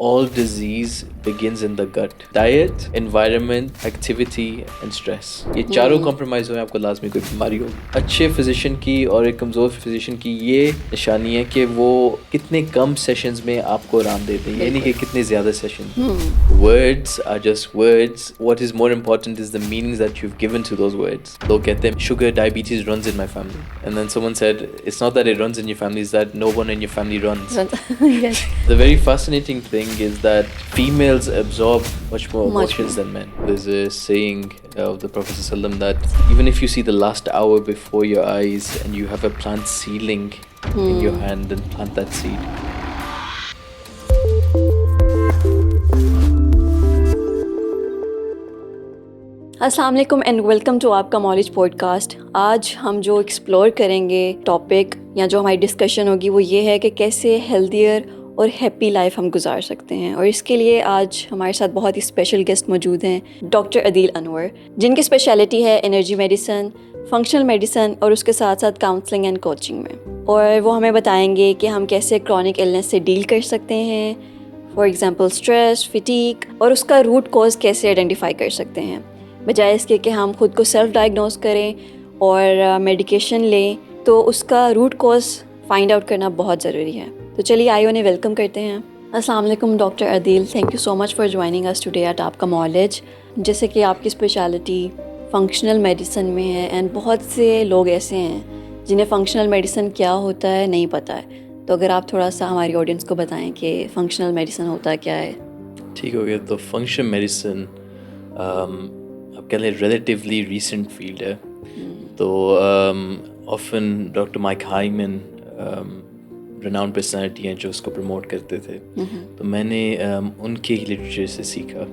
all disease begins in the gut. Diet, environment, activity and stress. یہ چاروں compromise ہوئے آپ کو لازمی کوئی بیماری ہوگی. اچھے physician کی اور ایک کمزور physician کی یہ نشانی ہے کہ وہ کتنے کم sessions میں آپ کو آرام دیتے ہیں, یعنی کہ کتنے زیادہ sessions. Words are just words. What is more important is the meanings that you've given to those words. لوگ کہتے ہیں sugar diabetes runs in my family, and then someone said it's not that it runs in your family, it's that no one in your family runs. Yes. The very fascinating thing is that females absorb much more emotions than men. There's a saying of the Prophet ﷺ that even if you see the last hour before your eyes and you have a plant seedling in your hand, then plant that seed. السلام علیکم and welcome to آپ کا knowledge pod cost. آج ہم جو explore کریں گے topic یا جو ہماری ڈسکشن ہوگی وہ یہ ہے کہ کیسے ہیلدیئر اور ہیپی لائف ہم گزار سکتے ہیں. اور اس کے لیے آج ہمارے ساتھ بہت ہی اسپیشل گیسٹ موجود ہیں, ڈاکٹر عدیل انور, جن کی اسپیشلٹی ہے انرجی میڈیسن, فنکشنل میڈیسن اور اس کے ساتھ ساتھ کاؤنسلنگ اینڈ کوچنگ میں. اور وہ ہمیں بتائیں گے کہ ہم کیسے کرونک النس سے ڈیل کر سکتے ہیں, فار ایگزامپل اسٹریس, فٹیگ, اور اس کا روٹ کوز کیسے آئیڈینٹیفائی کر سکتے ہیں, بجائے اس کے کہ ہم خود کو سیلف ڈائگنوز کریں اور میڈیکیشن لیں. تو اس کا روٹ کوز فائنڈ آؤٹ کرنا بہت ضروری ہے. تو چلیے آئیے انہیں ویلکم کرتے ہیں. السلام علیکم doctor Adeel, thank you so much for joining us today at آپ کا نالج. جیسے کہ آپ کی اسپیشلٹی فنکشنل میڈیسن میں ہے اینڈ بہت سے لوگ ایسے ہیں جنہیں فنکشنل میڈیسن کیا ہوتا ہے نہیں پتہ ہے. تو اگر آپ تھوڑا سا ہماری آڈینس کو بتائیں کہ فنکشنل میڈیسن ہوتا کیا ہے. ٹھیک ہو گیا. تو فنکشنل میڈیسن آپ کہہ لیں ریلیٹیولی ریسنٹ فیلڈ ہے. تو آفن ڈاکٹر مائک ہائمن رناؤنڈ پرسنالٹی ہیں جو اس کو پروموٹ کرتے تھے, تو میں نے ان کے ہی لٹریچر سے سیکھا.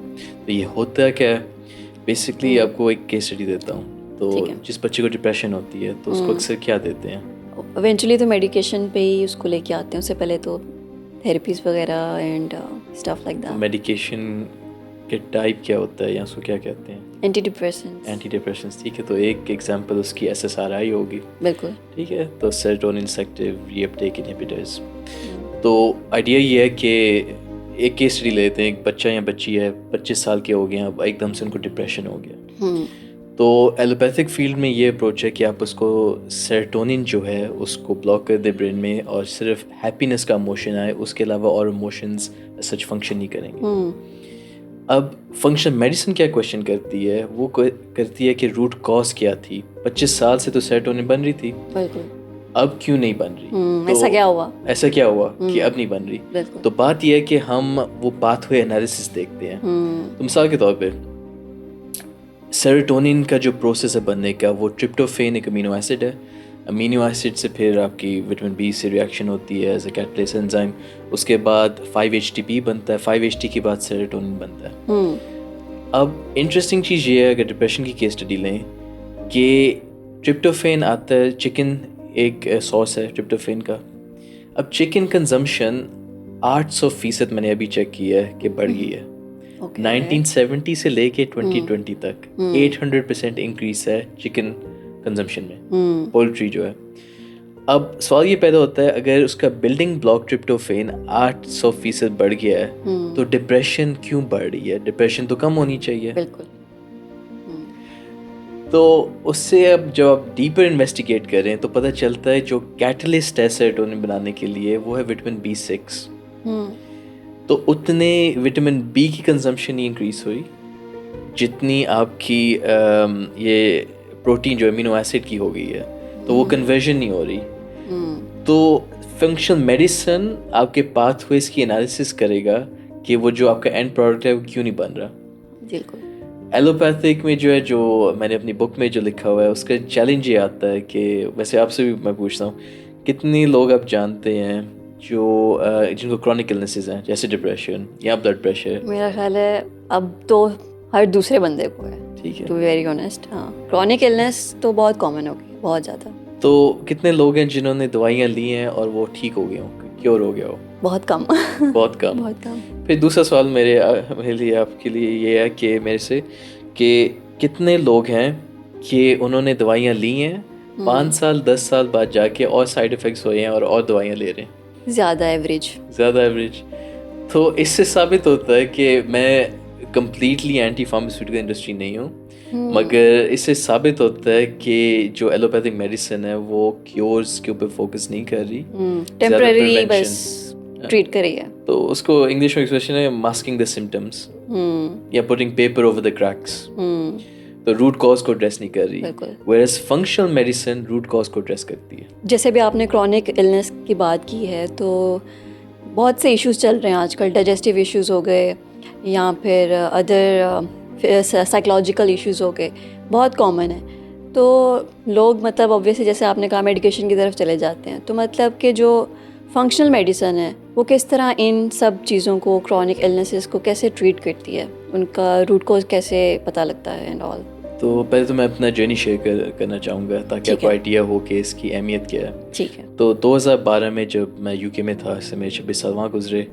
تو یہ ہوتا کیا ہے, بیسکلی آپ کو ایک کیس اسٹڈی دیتا ہوں. تو جس بچے کو ڈپریشن ہوتی ہے تو اس کو اکثر کیا دیتے ہیں, ایونچولی تو میڈیکیشن پہ ہی اس کو لے کے آتے ہیں. اس سے پہلے تو تھیراپیز وغیرہ and stuff like that. Medication کے ٹائپ کیا ہوتا ہے یا اس کو کیا کہتے ہیں؟ Antidepressants. ٹھیک ہے, تو ایک ایگزامپل اس کی SSRI ہوگی. بالکل ٹھیک ہے. تو سیروٹونن سیلیکٹیو ری اپٹیک انہیبیٹرز. تو آئیڈیا یہ ہے کہ ایک کیس اسٹڈی لیتے ہیں, ایک بچہ یا بچی ہے 25 سال کے ہو گئے ہیں, اب ایک دم سے ان کو ڈپریشن ہو گیا. تو ایلوپیتھک فیلڈ میں یہ اپروچ ہے کہ آپ اس کو سیروٹونن جو ہے اس کو بلاک کر دیں برین میں, اور صرف ہیپینس کا ایموشن آئے, اس کے علاوہ اور ایموشنز سچ فنکشن نہیں کریں گے. اب فنکشنل میڈیسن کیا کویشچن کرتی ہے, وہ کرتی ہے کہ روٹ کاز کیا تھی. 25 سال سے تو سیروٹونن بن رہی تھی, اب کیوں نہیں بن رہی, ایسا کیا ہوا کہ اب نہیں بن رہی. تو بات یہ ہے کہ ہم وہ پاتھ وے انالیسس دیکھتے ہیں. تو مثال کے طور پہ سیروٹونن کا جو پروسیس ہے بننے کا, وہ ٹرپٹوفین ایک امینو ایسڈ ہے. امینو ایسڈ سے پھر آپ کی وٹامن بی سے ریئیکشن ہوتی ہے ایز اے کیٹلیس انزائم. اس کے بعد 5-HTP بنتا ہے, 5-HT کے بعد سیروٹونن بنتا ہے. اب انٹرسٹنگ چیز یہ ہے, اگر ڈپریشن کی کیس اسٹڈی لیں, کہ ٹرپٹوفین آتا ہے, چکن ایک سورس ہے ٹرپٹوفین کا. اب چکن کنزمپشن 800% میں نے ابھی چیک کیا ہے کہ بڑھ گئی ہے. 1970 سے لے کے 2020 تک 800% انکریز ہے چکن کنزمپشن میں, پولٹری جو ہے. اب سوال یہ پیدا ہوتا ہے, اگر اس کا بلڈنگ بلاک ٹرپٹوفین 800% بڑھ گیا ہے تو ڈپریشن کیوں بڑھ رہی ہے؟ ڈپریشن تو کم ہونی چاہیے. بالکل. تو اس سے اب جب آپ ڈیپر انویسٹیگیٹ کریں تو پتہ چلتا ہے جو کیٹلسٹ ہے سیروٹونن بنانے کے لیے وہ ہے وٹامن B6. تو اتنے وٹامن B کی کنزمپشن نہیں انکریز ہوئی جتنی آپ کی یہ پروٹین جو امینو ایسڈ کی ہو گئی ہے, تو وہ کنورژن نہیں ہو رہی. تو فنکشنل میڈیسن آپ کے پاتھ ویز کی انالیسس کرے گا کہ وہ جو آپ کا اینڈ پروڈکٹ ہے وہ کیوں نہیں بن رہا. بالکل. ایلوپیتھک میں جو ہے, جو میں نے اپنی بک میں جو لکھا ہوا ہے, اس کا چیلنج یہ آتا ہے کہ ویسے آپ سے بھی میں پوچھتا ہوں, کتنے لوگ آپ جانتے ہیں جو جن کو کرونک النیسز ہیں جیسے ڈپریشن یا بلڈ پریشر؟ میرا خیال ہے اب تو ہر دوسرے بندے کو ہے. ٹھیک ہے, ٹو بی ویری آنیسٹ. ہاں, کرونک النس تو بہت کامن ہو گئی, بہت زیادہ. تو کتنے لوگ ہیں جنہوں نے دوائیاں لی ہیں اور وہ ٹھیک ہو گئے ہوں, کیور ہو گیا ہو؟ بہت کم. بہت کم. پھر دوسرا سوال میرے لیے آپ کے لیے یہ ہے کہ میرے سے کہ کتنے لوگ ہیں کہ انہوں نے دوائیاں لی ہیں 5 سال 10 سال بعد جا کے اور سائڈ افیکٹس ہوئے ہیں اور دوائیاں لے رہے ہیں؟ زیادہ ایوریج. تو اس سے ثابت ہوتا ہے کہ میں کمپلیٹلی اینٹی فارماسیوٹیکل انڈسٹری نہیں ہوں، مگر اس سے ثابت ہوتا ہے کہ جو ایلوپیتھک میڈیسن ہے وہ کیورز کے اوپر فوکس نہیں کر رہی، ٹیمپرری بس ٹریٹ کری ہے. تو اس کو انگلش میں ایکسپریشن ہے ماسکنگ دا سمٹمس یا putting paper over the cracks. تو روٹ کاز کو ایڈریس نہیں کر رہی، whereas functional medicine root cause کو ایڈریس کرتی ہے. جیسے بھی آپ نے کرونک النس کی بات کی ہے تو بہت سے ایشوز چل رہے ہیں آج کل، ڈائجسٹیو ایشوز ہو گئے یا پھر ادر سائیکلوجیکل ایشوز ہو گئے، بہت کامن ہے. تو لوگ مطلب obviously جیسے آپ نے کہا میڈیکیشن کی طرف چلے جاتے ہیں، تو مطلب کہ جو فنکشنل میڈیسن ہے وہ کس طرح ان سب چیزوں کو، کرونک النیسز کو کیسے ٹریٹ کرتی ہے، ان کا روٹ کوز کیسے پتہ لگتا ہے اینڈ آل. تو پہلے تو میں اپنا جرنی شیئر کرنا چاہوں گا تاکہ آپ کو آئیڈیا ہو کہ اس کی اہمیت کیا ہے. ٹھیک ہے. تو 2012 میں جب میں یو کے میں تھا، اس سے میرے 26 سال وہاں گزرے.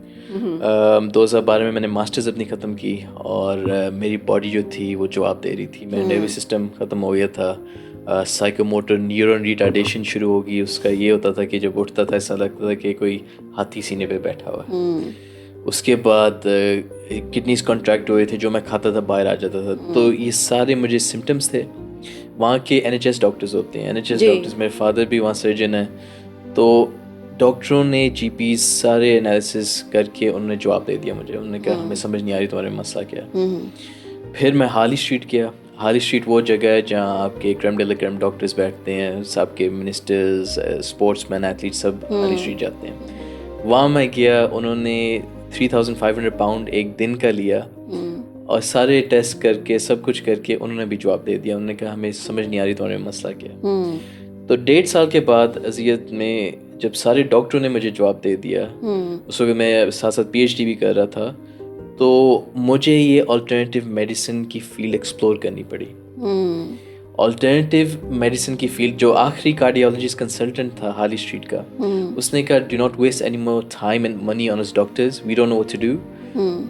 2012 میں نے ماسٹرز اپنی ختم کی اور میری باڈی جو تھی وہ جواب دے رہی تھی. میرا نروس سسٹم ختم ہو گیا تھا، سائیکو موٹر نیورون ریٹارڈیشن شروع ہو گئی. اس کا یہ ہوتا تھا کہ جب اٹھتا تھا ایسا لگتا تھا کہ کوئی ہاتھی سینے پہ بیٹھا ہوا ہے. اس کے بعد کڈنیز کانٹریکٹ ہوئے تھے، جو میں کھاتا تھا باہر آ جاتا تھا. تو یہ سارے مجھے سمٹمس تھے. وہاں کے NHS ڈاکٹرز ہوتے ہیں، NHS ڈاکٹرز، میرے فادر بھی وہاں سرجن ہیں. تو ڈاکٹروں نے GPs سارے انالیسس کر کے انہوں نے جواب دے دیا مجھے. انہوں نے کہا ہمیں سمجھ نہیں آ رہی تمہارے مسئلہ کیا ہے. پھر میں ہارلی اسٹریٹ گیا. ہارلی اسٹریٹ وہ جگہ ہے جہاں آپ کے کریم ڈے لا کریم ڈاکٹرز بیٹھتے ہیں، سب کے منسٹرز، اسپورٹس مین، ایتھلیٹ سب ہارلی اسٹریٹ جاتے ہیں. وہاں میں گیا، انہوں نے 3500 پاؤنڈ ایک دن کا لیا اور سارے ٹیسٹ کر کے سب کچھ کر کے انہوں نے بھی جواب دے دیا. انہوں نے کہا ہمیں سمجھ نہیں آ رہی تمہارے مسئلہ کیا. تو 1.5 سال کے بعد اذیت میں جب سارے ڈاکٹروں نے مجھے جواب دے دیا، اس وقت میں ساتھ ساتھ PhD بھی کر رہا تھا، تو مجھے یہ آلٹرنیٹیو میڈیسن کی فیلڈ ایکسپلور کرنی پڑی. آلٹرنیٹیو میڈیسن کی فیلڈ، جو آخری کارڈیالوجسٹ کنسلٹنٹ تھا ہارلی اسٹریٹ کا، اس نے کہا do not waste any more time and money on us doctors, we don't know what to do.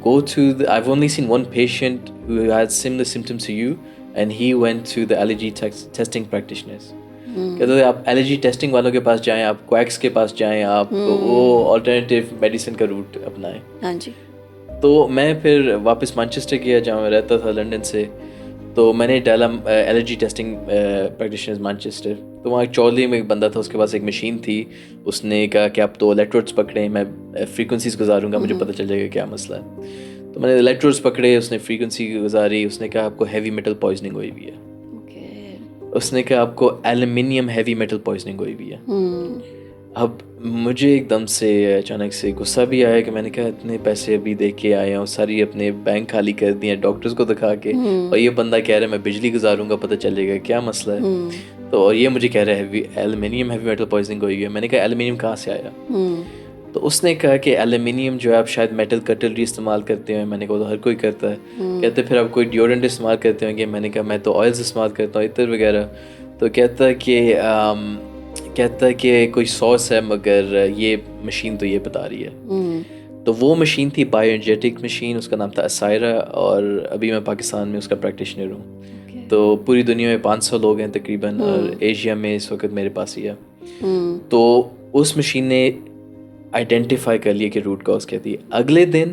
Go to the, I've only seen one patient who had similar symptoms to you and he went to the allergy testing practitioners. کہتے ہیں آپ allergy testing والوں کے پاس جائیں، آپ quacks کے پاس جائیں، آپ وہ آلٹرنیٹیو میڈیسن کا روٹ اپنائیں. ہاں جی. تو میں پھر واپس مانچسٹر گیا جہاں میں رہتا تھا لنڈن سے. تو میں نے ڈالا الرجی ٹیسٹنگ پریکٹیشنرز مانچسٹر. تو وہاں ایک چودھری میں ایک بندہ تھا، اس کے پاس ایک مشین تھی. اس نے کہا کہ آپ 2 الیکٹروڈس پکڑیں، میں فریکوینسیز گزاروں گا، مجھے پتہ چل جائے گا کیا مسئلہ ہے. تو میں نے الیکٹروڈس پکڑے، اس نے فریکوینسی گزاری. اس نے کہا آپ کو ہیوی میٹل پوائزننگ ہوئی ہوئی ہے. اس نے کہا آپ کو ایلومینیم ہیوی میٹل پوائزننگ ہوئی ہوئی ہے. اب مجھے ایک دم سے اچانک سے غصہ بھی آیا کہ میں نے کہا اتنے پیسے ابھی دے کے آیا ہوں، ساری اپنے بینک خالی کر دیے ڈاکٹرز کو دکھا کے، اور یہ بندہ کہہ رہا ہے میں بجلی گزاروں گا، پتہ چلے گا کیا مسئلہ ہے. تو اور یہ مجھے کہہ رہا ہے ایلومینیم ہیوی میٹل پوائزننگ ہوئی ہے. میں نے کہا ایلومینیم کہاں سے آیا؟ تو اس نے کہا کہ ایلومینیم جو ہے آپ شاید میٹل کٹلری استعمال کرتے ہیں. میں نے کہا تو ہر کوئی کرتا ہے. کہتے پھر آپ کوئی ڈیوڈرنٹ استعمال کرتے ہوں گے. میں نے کہا میں تو آئلز استعمال کرتا ہوں، عطر وغیرہ. تو کہتا ہے کہ کوئی سوس ہے مگر یہ مشین تو یہ بتا رہی ہے. تو وہ مشین تھی بایو انرجیٹک مشین، اس کا نام تھا اسائرا، اور ابھی میں پاکستان میں اس کا پریکٹیشنر ہوں. تو پوری دنیا میں 500 لوگ ہیں تقریباً، اور ایشیا میں اس وقت میرے پاس ہی ہے. تو اس مشین نے آئیڈینٹیفائی کر لیا کہ روٹ کاز کیا تھی. اگلے دن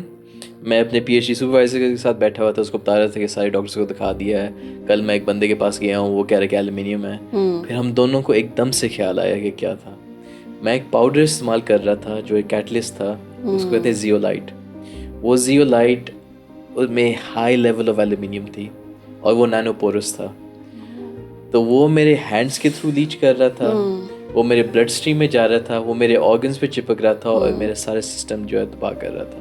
میں اپنے PhD سپروائزر کے ساتھ بیٹھا ہوا تھا، اس کو بتا رہا تھا کہ سارے ڈاکٹرس کو دکھا دیا ہے. کل میں ایک بندے کے پاس گیا ہوں، وہ کہہ رہا کہ ایلومینیم ہے. پھر ہم دونوں کو ایک دم سے خیال آیا کہ کیا تھا. میں ایک پاؤڈر استعمال کر رہا تھا جو ایک کیٹلسٹ تھا، اس کو کہتے ہیں زیولائٹ. وہ زیولائٹ میں ہائی لیول آف ایلومینیم تھی اور وہ نینو پورس تھا. تو وہ میرے ہینڈس کے تھرو لیچ کر رہا تھا، وہ میرے بلڈ اسٹریم میں جا رہا تھا، وہ میرے آرگنس پہ چپک رہا تھا اور میرا سارا سسٹم جو ہے تباہ کر رہا تھا.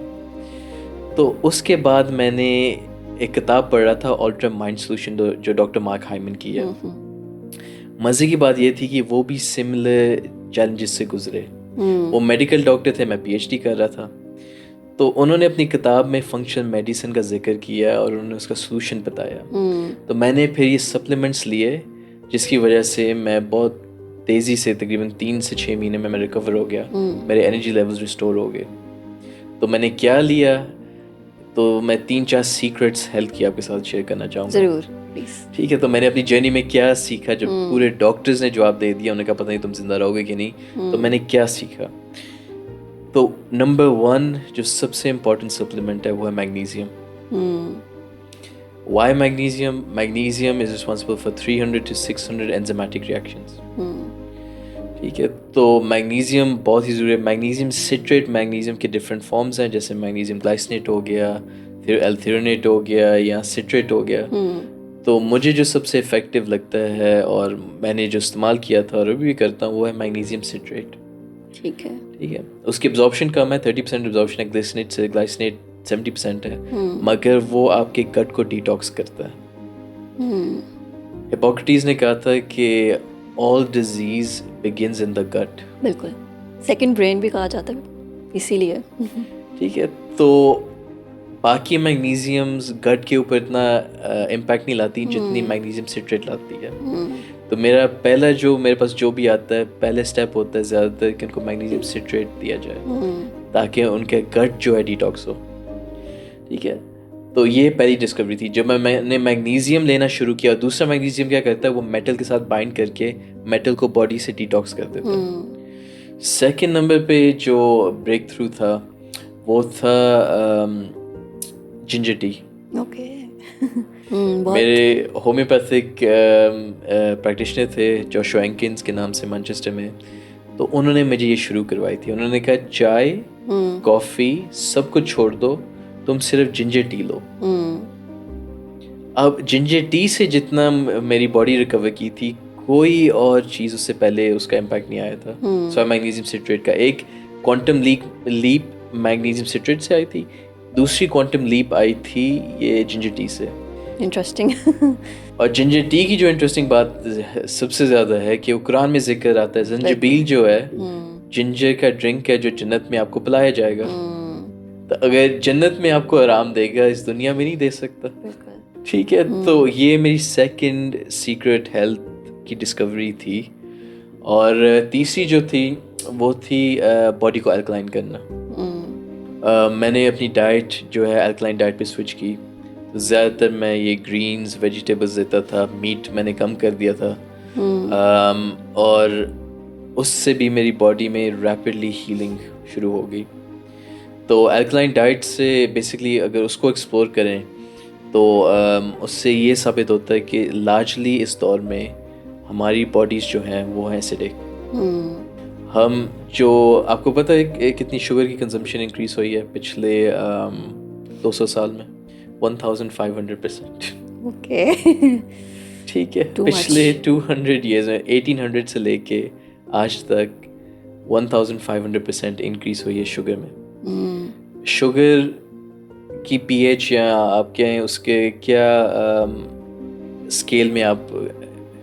تو اس کے بعد میں نے ایک کتاب پڑھ رہا تھا آلٹرا مائنڈ سولوشن، جو ڈاکٹر مارک ہائمن کی ہے. مزے کی بات یہ تھی کہ وہ بھی سملر چیلنجز سے گزرے. وہ میڈیکل ڈاکٹر تھے، میں PhD کر رہا تھا. تو انہوں نے اپنی کتاب میں فنکشنل میڈیسن کا ذکر کیا اور انہوں نے اس کا سولوشن بتایا. تو میں نے پھر یہ سپلیمنٹس لیے، جس کی وجہ سے میں بہت تیزی سے تقریباً 3 سے 6 مہینے میں ریکور ہو گیا. میرے انرجی لیولز ریسٹور ہو گئے. تو میں نے کیا لیا، تو میں 3-4 سیکرٹس ہیلتھ کی آپ کے ساتھ شیئر کرنا چاہوں گا. ضرور پلیز. ٹھیک ہے. تو میں نے اپنی جرنی میں کیا سیکھا جب پورے ڈاکٹرز نے جواب دے دیا، انہوں نے کہا پتہ نہیں تم زندہ رہو گے کہ نہیں. تو میں نے کیا سیکھا. تو نمبر 1 جو سب سے امپورٹنٹ سپلیمنٹ ہے وہ ہے magnesium. Why magnesium? Magnesium is responsible for 300 to 600 enzymatic reactions. ٹھیک ہے, تو میگنیزیم بہت ہی ضروری ہے. میگنیزیم سٹریٹ میگنیزیم کے ڈفرینٹ فارمز ہیں, جیسے میگنیزیم گلائسنیٹ ہو گیا, پھر ایلتھیرونیٹ ہو گیا, یا سٹریٹ ہو گیا. تو مجھے جو سب سے افیکٹو لگتا ہے اور میں نے جو استعمال کیا تھا اور ابھی بھی کرتا ہوں وہ ہے میگنیزیم سٹریٹ. ٹھیک ہے, اس کی ابزارپشن کم ہے, 30% ابزارپشن ہے گلائسنیٹ سے. گلائسنیٹ 70% ہے, مگر وہ آپ کے گٹ کو ڈیٹاکس کرتا ہے. ہپوکریٹس نے کہا تھا کہ all disease begins in the gut. بالکل, سیکنڈ برین بھی کہا جاتا ہے اسی لیے. ٹھیک ہے, تو باقی میگنیزیمز گٹ کے اوپر اتنا امپیکٹ نہیں لاتی جتنی میگنیزیم سٹریٹ لاتی ہے. تو میرا پہلا جو میرے پاس جو بھی آتا ہے, پہلے اسٹیپ ہوتا ہے زیادہ تر کہ ان کو میگنیزیم سٹریٹ دیا جائے تاکہ ان کے گٹ جو ہے ڈیٹاکس ہو. ٹھیک ہے, تو یہ پہلی ڈسکوری تھی. جب میں نے میگنیزیم لینا شروع کیا, دوسرا میگنیزیم کیا کرتا ہے, وہ میٹل کے ساتھ بائنڈ کر کے میٹل کو باڈی سے ڈیٹاکس کر دیتا ہے. سیکنڈ نمبر پہ جو بریک تھرو تھا وہ تھا جنجر ٹی. اوکے, میرے ہومیوپیتھک پریکٹیشنر تھے جوشوا اینکنز کے نام سے مانچسٹر میں, تو انہوں نے مجھے یہ شروع کروائی تھی. انہوں نے کہا چائے کافی سب کچھ چھوڑ دو, تم صرف جنجر ٹی لو. اب جنجر ٹی سے جتنا میری باڈی ریکور کی تھی, کوئی اور چیز اس سے پہلے اس کا امپیکٹ نہیں آیا تھا. سوائے میگنیزیم سٹریٹ کا. ایک کوانٹم لیپ میگنیزیم سٹریٹ سے آئی تھی, دوسری کوانٹم لیپ آئی تھی یہ جنجر ٹی سے. انٹرسٹنگ. اور جنجر ٹی کی جو انٹرسٹنگ بات سب سے زیادہ ہے کہ وہ قرآن میں ذکر آتا ہے, زنجبیل جو ہے جنجر کا ڈرنک ہے جو جنت میں آپ کو پلایا جائے گا. تو اگر جنت میں آپ کو آرام دے گا, اس دنیا میں نہیں دے سکتا. ٹھیک ہے, تو یہ میری سیکنڈ سیکرٹ ہیلتھ کی ڈسکوری تھی. اور تیسری جو تھی وہ تھی باڈی کو الکلائن کرنا. میں نے اپنی ڈائٹ جو ہے الکلائن ڈائٹ پہ سوئچ کی. زیادہ تر میں یہ گرینز ویجیٹیبلز دیتا تھا, میٹ میں نے کم کر دیا تھا, اور اس سے بھی میری باڈی میں ریپڈلی ہیلنگ شروع ہو گئی. تو الکلائن ڈائٹ سے بیسکلی اگر اس کو ایکسپلور کریں تو اس سے یہ ثابت ہوتا ہے کہ لارجلی اس دور میں ہماری باڈیز جو ہیں وہ ہیں ایسیڈک. ہم جو آپ کو پتہ ہے کتنی شوگر کی کنزمپشن انکریز ہوئی ہے پچھلے 200 سال میں, 1500%. اوکے, ٹھیک ہے, پچھلے 200 ایئرز میں 1800 سے لے کے آج تک 1500% انکریز ہوئی ہے شوگر میں. شوگر کی پی ایچ یا آپ کہیں اس کے کیا اسکیل میں آپ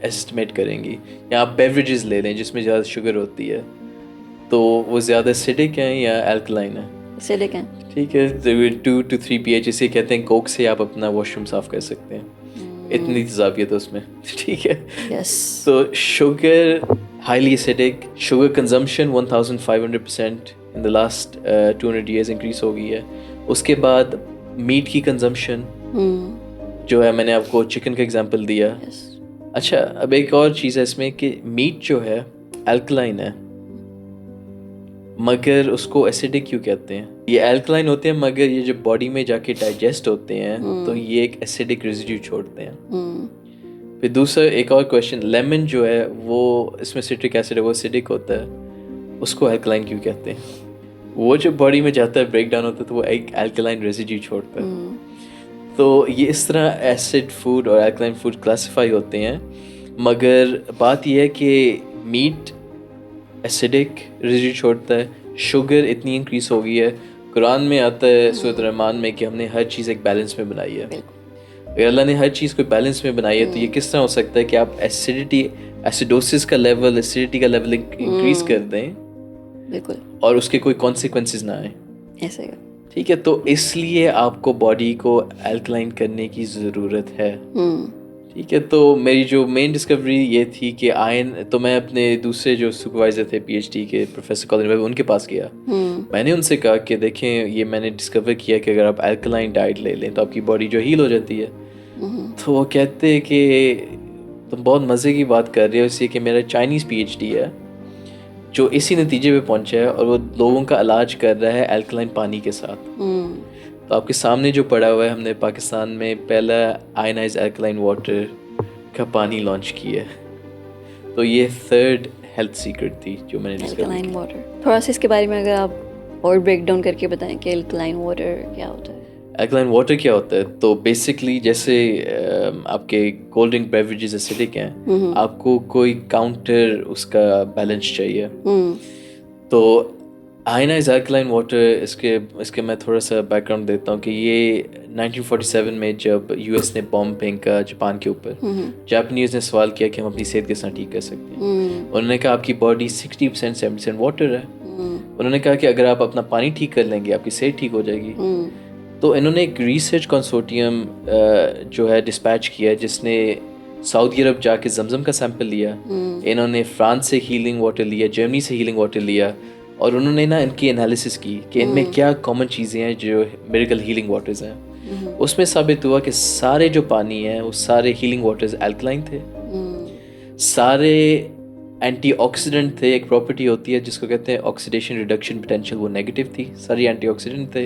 ایسٹیمیٹ کریں گی, یا آپ بیوریجز لے لیں جس میں زیادہ شوگر ہوتی ہے, تو وہ زیادہ ایسیڈک ہیں یا الکلائن ہیں؟ ایسیڈک ہیں. ٹھیک ہے, 2 to 3 پی ایچ اسے کہتے ہیں. کوک سے آپ اپنا واش روم صاف کر سکتے ہیں, اتنی تیزابیت ہے اس میں. ٹھیک ہے, تو sugar highly acidic, sugar consumption 1500% in the last 200 years increase ہو گئی ہے. اس کے بعد میٹ کی کنزمپشن جو ہے, میں نے آپ کو چکن کا ایگزامپل دیا. اچھا, اب ایک اور چیز ہے اس میں کہ میٹ جو ہے الکلائن ہے مگر اس کو ایسیڈک کیوں کہتے ہیں؟ یہ الکلائن ہوتے ہیں مگر یہ جو باڈی میں جا کے ڈائجسٹ ہوتے ہیں تو یہ ایک ایسیڈک ریزیڈیو چھوڑتے ہیں. پھر دوسرا ایک اور کویشچن, لیمن جو ہے وہ اس میں سٹرک ایسڈ ہے, وہ ایسیڈک ہوتا ہے, اس کو الکلائن کیوں کہتے ہیں؟ وہ جو باڈی میں جاتا ہے بریک ڈاؤن ہوتا ہے تو وہ ایک الکلائن ریزیڈیو چھوڑتا ہے. تو یہ اس طرح ایسڈ فوڈ اور الکلائن فوڈ کلاسیفائی ہوتے ہیں. مگر بات یہ ہے کہ میٹ ایسیڈک ریزیڈیو چھوڑتا ہے, شوگر اتنی انکریز ہو گئی ہے. قرآن میں آتا ہے سورۃ الرحمن میں کہ ہم نے ہر چیز ایک بیلنس میں بنائی ہے. اگر اللہ نے ہر چیز کو بیلنس میں بنائی ہے تو یہ کس طرح ہو سکتا ہے کہ آپ ایسیڈوسس کا لیول, ایسیڈیٹی کا لیول انکریز کر دیں اور اس کے کوئی کانسیکوینسز نہ آئیں؟ ایسے گا. ٹھیک ہے, تو اس لیے آپ کو باڈی کو الکلائن کرنے کی ضرورت ہے. ٹھیک ہے, تو میری جو مین ڈسکوری یہ تھی کہ آئرن, تو میں اپنے دوسرے جو سپروائزر تھے پی ایچ ڈی کے پروفیسر کالن ویب, ان کے پاس گیا. میں نے ان سے کہا کہ دیکھیں یہ میں نے ڈسکور کیا کہ اگر آپ الکلائن ڈائٹ لے لیں تو آپ کی باڈی جو ہیل ہو جاتی ہے. تو وہ کہتے کہ تم بہت مزے کی بات کر رہے ہو, اس لیے کہ میرا چائنیز پی ایچ ڈی ہے, جو اسی نتیجے پہ پہنچا ہے اور وہ لوگوں کا علاج کر رہا ہے الکلائن پانی کے ساتھ. تو آپ کے سامنے جو پڑا ہوا ہے, ہم نے پاکستان میں پہلا آئنائز الکلائن واٹر کا پانی لانچ کیا ہے. تو یہ تھرڈ ہیلتھ سیکرٹ تھی جو میں نے ڈسکور کی. الکلائن واٹر, تھوڑا سا اس کے بارے میں اگر آپ اور بریک ڈاؤن کر کے بتائیں کہ الکلائن واٹر کیا ہوتا ہے. الکلائن واٹر کیا ہوتا ہے, تو بیسکلی جیسے آپ کے کولڈ ڈرنک بیوریجز ایسیڈک ہیں, آپ کو کوئی کاؤنٹر اس کا بیلنس چاہیے. تو آئنائز الکلائن واٹر اس کے میں تھوڑا سا بیک گراؤنڈ دیتا ہوں کہ یہ 1947 میں جب یو ایس نے بامب پھینکا جاپان کے اوپر, جاپنیز نے سوال کیا کہ ہم اپنی صحت کس طرح ٹھیک کر سکتے ہیں. انہوں نے کہا آپ کی باڈی 60% 70% واٹر ہے. انہوں نے کہا کہ اگر آپ اپنا پانی ٹھیک کر لیں گے آپ کی صحت ٹھیک ہو جائے گی. تو انہوں نے ایک ریسرچ کنسورٹیم جو ہے ڈسپیچ کیا جس نے سعودی عرب جا کے زمزم کا سیمپل لیا, انہوں نے فرانس سے ہیلنگ واٹر لیا, جرمنی سے ہیلنگ واٹر لیا, اور انہوں نے نا ان کی انالیسس کی کہ ان میں کیا کامن چیزیں ہیں جو میریکل ہیلنگ واٹرز ہیں. اس میں ثابت ہوا کہ سارے جو پانی ہیں وہ سارے ہیلنگ واٹرز الکلائن تھے, سارے اینٹی آکسیڈنٹ تھے. ایک پراپرٹی ہوتی ہے جس کو کہتے ہیں آکسیڈیشن ریڈکشن پوٹینشیل, وہ نیگیٹو تھی. سارے اینٹی آکسیڈنٹ تھے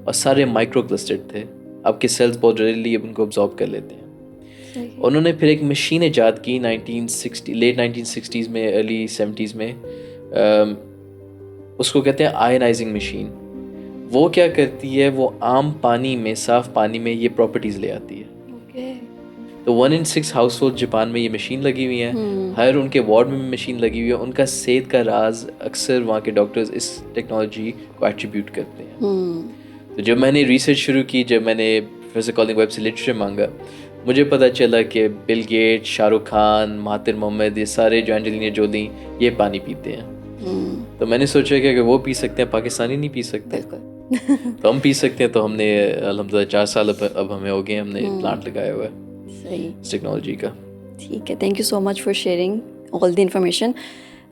اور سارے مائکرو کلسٹرڈ تھے. آپ کے سیلز بہت ریڈلی ان کو ابزارب کر لیتے ہیں. انہوں نے پھر ایک مشین ایجاد کی لیٹ 1960s میں ارلی 70s میں, اس کو کہتے ہیں آئنائزنگ مشین. وہ کیا کرتی ہے, وہ عام پانی میں, صاف پانی میں یہ پراپرٹیز لے آتی ہے. تو 1 in 6 ہاؤس ہولڈ جاپان میں یہ مشین لگی ہوئی ہیں, ہر ان کے وارڈ میں مشین لگی ہوئی ہے. ان کا صحت کا راز اکثر وہاں کے ڈاکٹرز اس ٹیکنالوجی کو ایٹریبیوٹ کرتے ہیں. تو جب میں نے ریسرچ شروع کی, جب میں نے پروفیسر کالنگ ویب سے لٹریچر مانگا, مجھے پتہ چلا کہ بل گیٹ, شاہ رخ خان, مہاتر محمد, یہ سارے جو اینجلینا جولی یہ پانی پیتے ہیں. تو میں نے سوچا کہ اگر وہ پی سکتے ہیں پاکستانی نہیں پی سکتے, تو ہم پی سکتے ہیں. تو ہم نے الحمدللہ 4 سال اب ہمیں ہو گئے, ہم نے پلانٹ لگایا ہوا ہے اس ٹیکنالوجی کا. ٹھیک ہے, thank you so much for sharing all the information.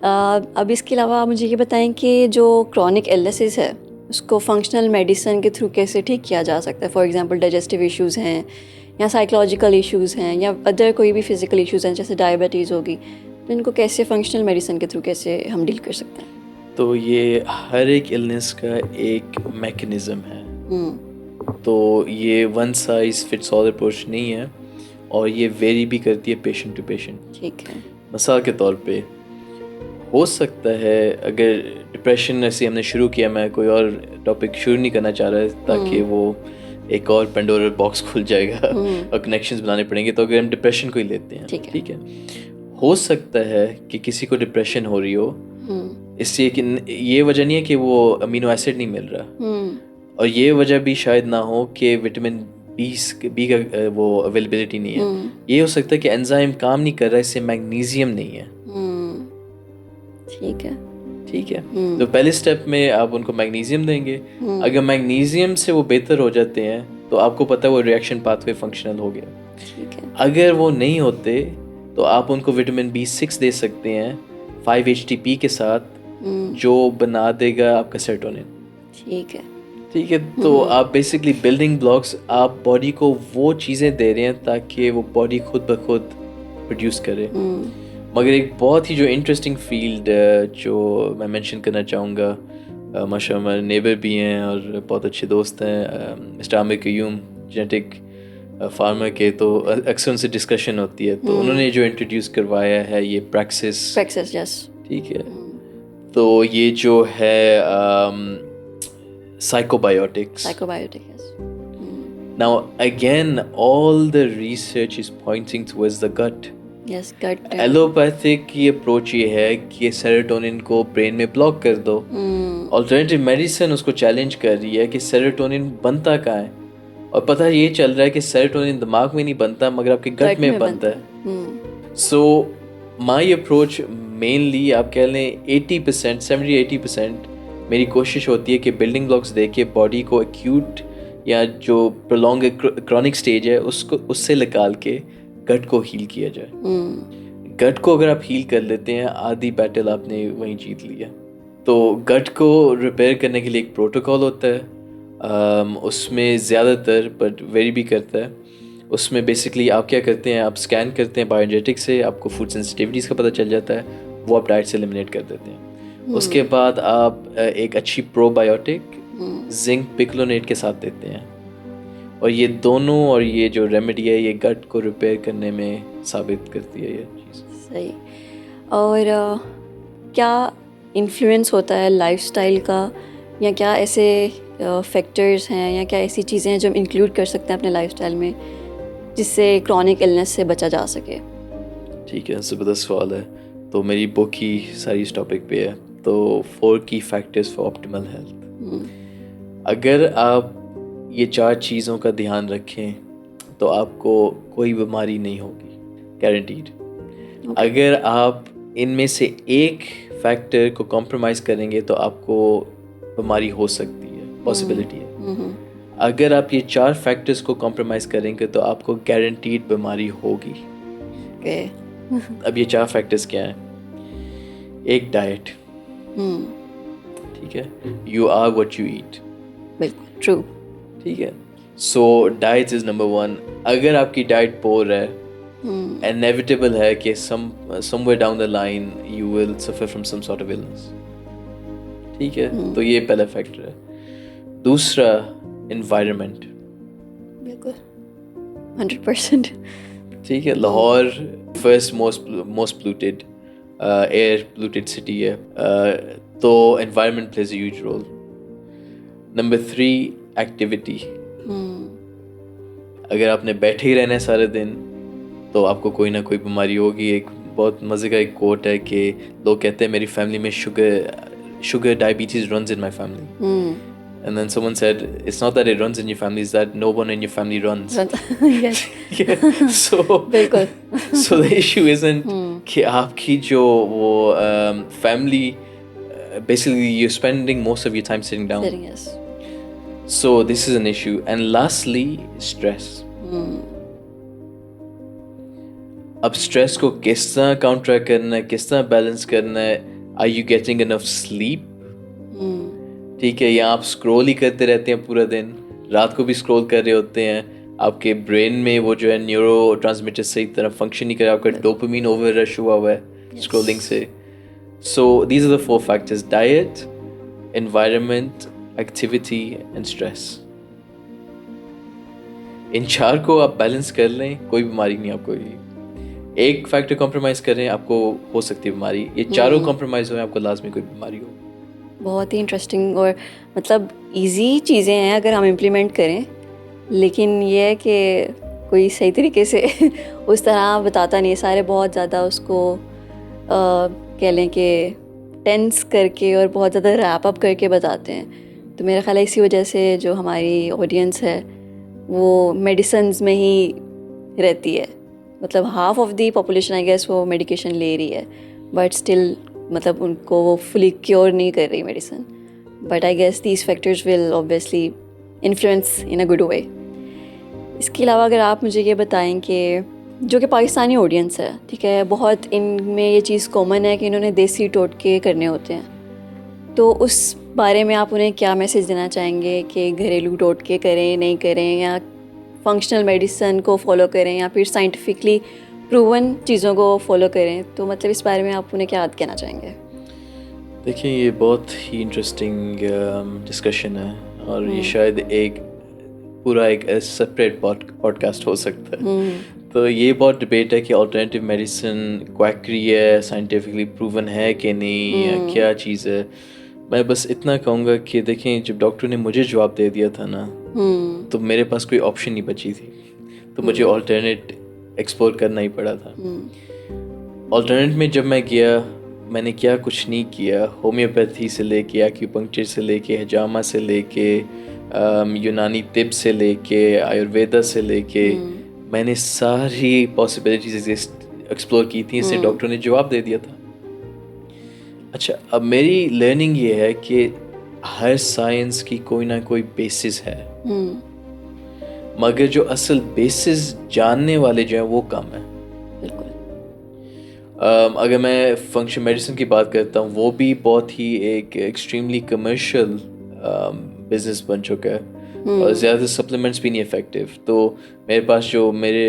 اب اس کے علاوہ آپ مجھے یہ بتائیں کہ جو کرونک ایلنسز ہے اس کو فنکشنل میڈیسن کے تھرو کیسے ٹھیک کیا جا سکتا ہے. فار ایگزامپل ڈائجسٹیو ایشوز ہیں یا سائیکولوجیکل ایشوز ہیں یا ادر کوئی بھی فزیکل ایشوز ہیں جیسے ڈائبٹیز ہوگی, تو ان کو کیسے فنکشنل میڈیسن کے تھرو کیسے ہم ڈیل کر سکتے ہیں. تو یہ ہر ایک النس کا ایک میکنزم ہے. تو یہ ون سائز فٹس آل اپروچ نہیں ہے, اور یہ ویری بھی کرتی ہے پیشنٹ ٹو پیشنٹ. ٹھیک ہے, مثال کے طور پہ ہو سکتا ہے اگر ڈپریشن ایسے ہم نے شروع کیا, میں کوئی اور ٹاپک شروع نہیں کرنا چاہ رہا تاکہ وہ ایک اور پینڈورا باکس کھل جائے گا اور کنیکشنز بنانے پڑیں گے. تو اگر ہم ڈپریشن کو ہی لیتے ہیں, ٹھیک ہے, ہو سکتا ہے کہ کسی کو ڈپریشن ہو رہی ہو, اس لیے کہ یہ وجہ نہیں ہے کہ وہ امینو ایسڈ نہیں مل رہا, اور یہ وجہ بھی شاید نہ ہو کہ وٹامن بی کا وہ اویلیبلٹی نہیں ہے. یہ ہو سکتا ہے کہ انزائم کام نہیں کر رہا, اس سے میگنیزیم نہیں ہے. ٹھیک ہے, تو پہلے اسٹیپ میں آپ ان کو میگنیزیم دیں گے. اگر میگنیزیم سے وہ بہتر ہو جاتے ہیں تو آپ کو پتہ ہے وہ ریئیکشن پاتھ وے فنکشنل ہو گیا. اگر وہ نہیں ہوتے تو آپ ان کو وٹامن B6 دے سکتے ہیں 5-HTP کے ساتھ, جو بنا دے گا آپ کا سیروٹونن. ٹھیک ہے, تو آپ بیسکلی بلڈنگ بلاکس, آپ باڈی کو وہ چیزیں دے رہے ہیں تاکہ وہ باڈی خود بخود پروڈیوس کرے. مگر ایک بہت ہی جو انٹرسٹنگ فیلڈ جو میں مینشن کرنا چاہوں گا, ماشاء اللہ ہمارے نیبر بھی ہیں اور بہت اچھے دوست ہیں, مسٹر عامر قیوم جینیٹک فارمر کے, تو اکثر ان سے ڈسکشن ہوتی ہے. تو انہوں نے جو انٹروڈیوس کروایا ہے یہ پریکسس, ٹھیک ہے, تو یہ جو ہے psychobiotics. Now again all the research is pointing towards the gut. Allopathic کی اپروچ یہ ہے کہ سیروٹونن کو برین میں بلاک کر دو. Alternative medicine اس کو چیلنج کر رہی ہے کہ سیروٹونن بنتا کہاں ہے, اور پتہ یہ چل رہا ہے کہ سیروٹونن دماغ میں نہیں بنتا مگر آپ کے گٹ میں بنتا ہے. So my approach mainly آپ کہہ لیں 80% 70-80% میری کوشش ہوتی ہے کہ بلڈنگ بلاکس دے کے باڈی کو ایکیوٹ یا جو پرولونگ کرونک سٹیج ہے اس سے نکال کے گٹ کو ہیل کیا جائے. گٹ کو اگر آپ ہیل کر لیتے ہیں, آدھی بیٹل آپ نے وہیں جیت لیا. تو گٹ کو ریپیئر کرنے کے لیے ایک پروٹوکول ہوتا ہے, اس میں زیادہ تر بٹ ویری بھی کرتا ہے. اس میں بیسکلی آپ کیا کرتے ہیں, آپ اسکین کرتے ہیں بایوجیٹک سے, آپ کو فوڈ سینسٹیوٹیز کا پتہ چل جاتا ہے, وہ آپ ڈائٹ سے ایلیمنیٹ کر دیتے ہیں. اس کے بعد آپ ایک اچھی پرو بایوٹک زنک پکلونیٹ کے ساتھ دیتے ہیں, اور یہ دونوں اور یہ جو ریمیڈی ہے یہ گٹ کو ریپیئر کرنے میں ثابت کرتی ہے یہ چیز. صحیح. اور کیا انفلوئنس ہوتا ہے لائف سٹائل کا, یا کیا ایسے فیکٹرز ہیں یا کیا ایسی چیزیں ہیں جو ہم انکلوڈ کر سکتے ہیں اپنے لائف سٹائل میں جس سے کرونک النس سے بچا جا سکے؟ ٹھیک ہے, زبردست سوال ہے. تو میری بک ہی ساری اس ٹاپک پہ ہے. تو 4 کی فیکٹرز فار آپٹیمل ہیلتھ. اگر آپ یہ 4 چیزوں کا دھیان رکھیں تو آپ کو کوئی بیماری نہیں ہوگی, گارنٹیڈ. اگر آپ ان میں سے ایک فیکٹر کو کمپرومائز کریں گے تو آپ کو بیماری ہو سکتی ہے, پاسبلٹی ہے. اگر آپ یہ 4 فیکٹرز کو کمپرومائز کریں گے تو آپ کو گارنٹیڈ بیماری ہوگی. اب یہ 4 فیکٹرز کیا ہیں؟ ایک ڈائٹ, ٹھیک ہے, you are what you eat. بالکل ٹرو. ٹھیک ہے, سو ڈائٹ از نمبر 1. اگر آپ کی ڈائٹ پور ہے, انیویٹیبل ہے کہ somewhere down the line you will suffer from some sort of illness. ٹھیک ہے, تو یہ پہلا فیکٹر ہے. دوسرا, انوائرمنٹ. بالکل 100%. ٹھیک ہے, Lahore first most polluted air polluted city ہے, تو environment plays a huge role. Number 3, activity. اگر آپ نے بیٹھے ہی رہنا ہے سارے دن تو آپ کو کوئی نہ کوئی بیماری ہوگی. ایک بہت مزے کا ایک کوٹ ہے کہ لوگ کہتے ہیں میری فیملی میں sugar diabetes runs in my family. And then someone said, it's not that it runs in your family, it's that no one in your family runs. Yes. Yeah. So the issue isn't کہ آپ کی جو وہ family, basically you're spending most of your time sitting down. Yes. So this is an issue. And lastly, stress. اب stress کو کس طرح counter کرنا ہے, کس طرح بیلنس کرنا ہے. Are you getting enough sleep? ٹھیک ہے, یا آپ اسکرول ہی کرتے رہتے ہیں پورا دن, رات کو بھی اسکرول کر رہے ہوتے ہیں, آپ کے برین میں وہ جو ہے نیورو ٹرانسمیٹر صحیح طرح فنکشن نہیں کر رہا, آپ کا ڈوپامین اوور رش ہوا ہے اسکرولنگ سے. So these are the 4 factors: diet, environment, activity and stress. ان 4 کو آپ بیلنس کر لیں, کوئی بیماری نہیں آپ کو ہوگی. ایک فیکٹر کمپرومائز کریں, آپ کو ہو سکتی ہے بیماری. یہ 4 کمپرومائز ہوئے, آپ کو لازمی کوئی بیماری ہو. بہت ہی انٹرسٹنگ اور مطلب ایزی چیزیں ہیں اگر ہم امپلیمنٹ کریں, لیکن یہ ہے کہ کوئی صحیح طریقے سے اس طرح بتاتا نہیں. سارے بہت زیادہ اس کو کہہ لیں کہ ٹینس کر کے اور بہت زیادہ ریپ اپ کر کے بتاتے ہیں. تو میرا خیال ہے اسی وجہ سے جو ہماری آڈینس ہے وہ میڈیسنز میں ہی رہتی ہے. مطلب half of the population I guess وہ میڈیکیشن لے رہی ہے, بٹ اسٹل مطلب ان کو وہ فلی کیور نہیں کر رہی medicine. But I guess these factors will obviously influence in a good way. اس کے علاوہ اگر آپ مجھے یہ بتائیں کہ جو کہ پاکستانی آڈینس ہے, ٹھیک ہے, بہت ان میں یہ چیز کامن ہے کہ انہوں نے دیسی ٹوٹکے کرنے ہوتے ہیں, تو اس بارے میں آپ انہیں کیا میسیج دینا چاہیں گے کہ گھریلو ٹوٹکے کریں نہیں کریں, یا فنکشنل میڈیسن کو فالو کریں, یا پھر سائنٹیفکلی پروون چیزوں کو فالو کریں؟ تو مطلب اس بارے میں آپ انہیں کیا کہنا چاہیں گے؟ دیکھیں, یہ بہت ہی انٹرسٹنگ ڈسکشن ہے, اور یہ شاید ایک پورا ایک سپریٹ پوڈ کاسٹ ہو سکتا ہے. تو یہ بہت ڈبیٹ ہے کہ آلٹرنیٹیو میڈیسن کویکری ہے, سائنٹیفکلی پروون ہے کہ نہیں, یا کیا چیز ہے. میں بس اتنا کہوں گا کہ دیکھیں, جب ڈاکٹر نے مجھے جواب دے دیا تھا نا, تو میرے پاس کوئی آپشن نہیں بچی تھی, تو مجھے آلٹرنیٹ ایکسپلور کرنا ہی پڑا تھا. آلٹرنیٹ میں جب میں گیا, میں نے کیا کچھ نہیں کیا. ہومیوپیتھی سے لے کے, ایکیوپنکچر سے لے کے, حجامہ سے لے کے, یونانی طب سے لے کے, آیورویدا سے لے کے, میں نے ساری پاسبلٹیز ایکسپلور کی تھیں. اس سے ڈاکٹر نے جواب دے دیا تھا. اچھا, اب میری لرننگ یہ ہے کہ ہر سائنس کی کوئی نہ کوئی بیسس ہے, مگر جو اصل بیسس جاننے والے جو ہیں وہ کم ہیں. اگر میں فنکشن میڈیسن کی بات کرتا ہوں, وہ بھی بہت ہی ایک ایکسٹریملی کمرشل بزنس بن چکا ہے, اور زیادہ سپلیمنٹس بھی نہیں افیکٹیو. تو میرے پاس جو میرے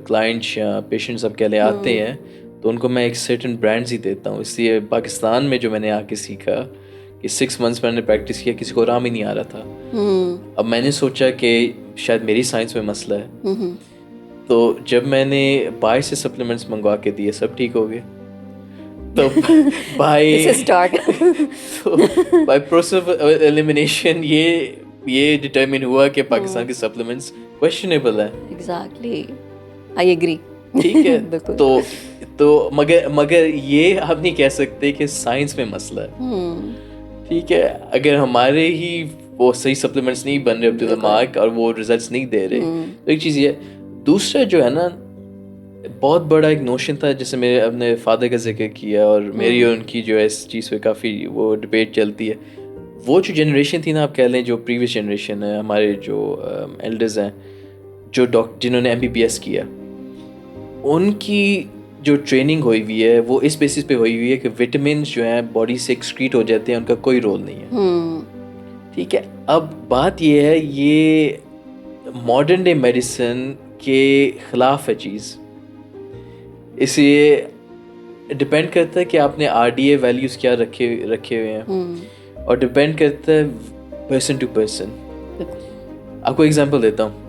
کلائنٹس یا پیشنٹس اب کہہ لیں آتے ہیں, تو ان کو میں ایک سرٹن برانڈز ہی دیتا ہوں. اس لیے پاکستان میں جو میں نے آ کے سیکھا کہ 6 months میں نے پریکٹس کیا, کسی کو آرام ہی نہیں آ رہا تھا. اب میں نے سوچا کہ شاید میری سائنس میں مسئلہ ہے, تو جب میں نے باہر سے سپلیمنٹس منگوا کے دیے سب ٹھیک ہو گئے. تو بائی پروسیس آف ایلیمینیشن یہ ڈٹرمن ہوا کہ پاکستان کے سپلیمنٹس کویسچنیبل ہیں. Exactly, I agree. ٹھیک ہے, تو مگر یہ ہم نہیں کہہ سکتے کہ سائنس میں مسئلہ ہے. ٹھیک ہے, اگر ہمارے ہی وہ صحیح سپلیمنٹس نہیں بن رہے اب ٹو دی مارک اور وہ ریزلٹس نہیں دے رہے, تو ایک چیز یہ. دوسرا جو ہے نا, بہت بڑا ایک نوشن تھا جیسے میں اپنے فادر کا ذکر کیا, اور میری اور ان کی جو ہے اس چیز پہ کافی وہ ڈبیٹ چلتی ہے. وہ جو جنریشن تھی نا, آپ کہہ لیں جو پریویس جنریشن ہے, ہمارے جو ایلڈرز ہیں جو جنہوں نے MBBS کیا, ان کی جو ٹریننگ ہوئی ہوئی ہے وہ اس بیسس پہ ہوئی ہوئی ہے کہ وٹامنس جو ہیں باڈی سے ایکسکریٹ ہو جاتے ہیں, ان کا کوئی رول نہیں ہے. ٹھیک ہے, اب بات یہ ہے, یہ ماڈرن ڈے میڈیسن کے خلاف ہے چیز. اس لیے ڈپینڈ کرتا ہے کہ آپ نے RDA ویلیوز کیا رکھے ہوئے ہیں, اور ڈپینڈ کرتا ہے پرسن ٹو پرسن. آپ کو ایگزامپل دیتا ہوں.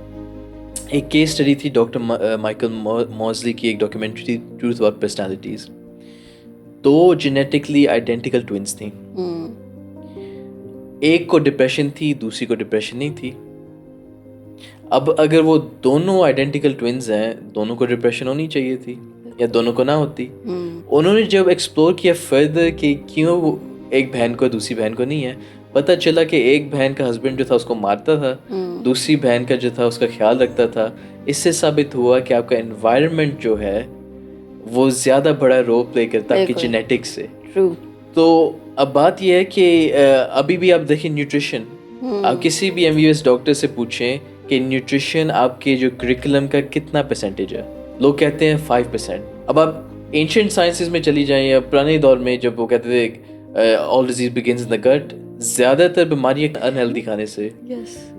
ایک کیس اسٹڈی تھی ڈاکٹر مائیکل موزلی کی, ایک ڈاکیومنٹری تھی truth about personalities. 2 genetically identical twins تھیں. ایک کو ڈپریشن تھی, دوسری کو ڈپریشن نہیں تھی. اب اگر وہ دونوں آئیڈینٹیکل ٹوئنز ہیں, دونوں کو ڈپریشن ہونی چاہیے تھی یا دونوں کو نہ ہوتی. انہوں نے جب ایکسپلور کیا فردر کہ کیوں ایک بہن کو دوسری بہن کو نہیں ہے, پتہ چلا کہ ایک بہن کا ہسبینڈ جو تھا اس کو مارتا تھا, دوسری بہن کا جو تھا اس کا خیال رکھتا تھا. اس سے ثابت ہوا کہ آپ کا انوائرمنٹ جو ہے وہ زیادہ بڑا رول پلے کرتا ہے آپ کی جینیٹکس سے. تو اب بات یہ ہے کہ ابھی بھی آپ دیکھیں نیوٹریشن, آپ کسی بھی MBBS ڈاکٹر سے پوچھیں کہ نیوٹریشن آپ کے جو کریکولم کا کتنا پرسنٹیج ہے, لوگ کہتے ہیں 5%. اب آپ اینشنٹ سائنسز میں چلی جائیں یا پرانے دور میں جب وہ کہتے تھے آل ڈیزیز بگنز ان دا گٹ, زیادہ تر بیماریاں انہیلدی کھانے سے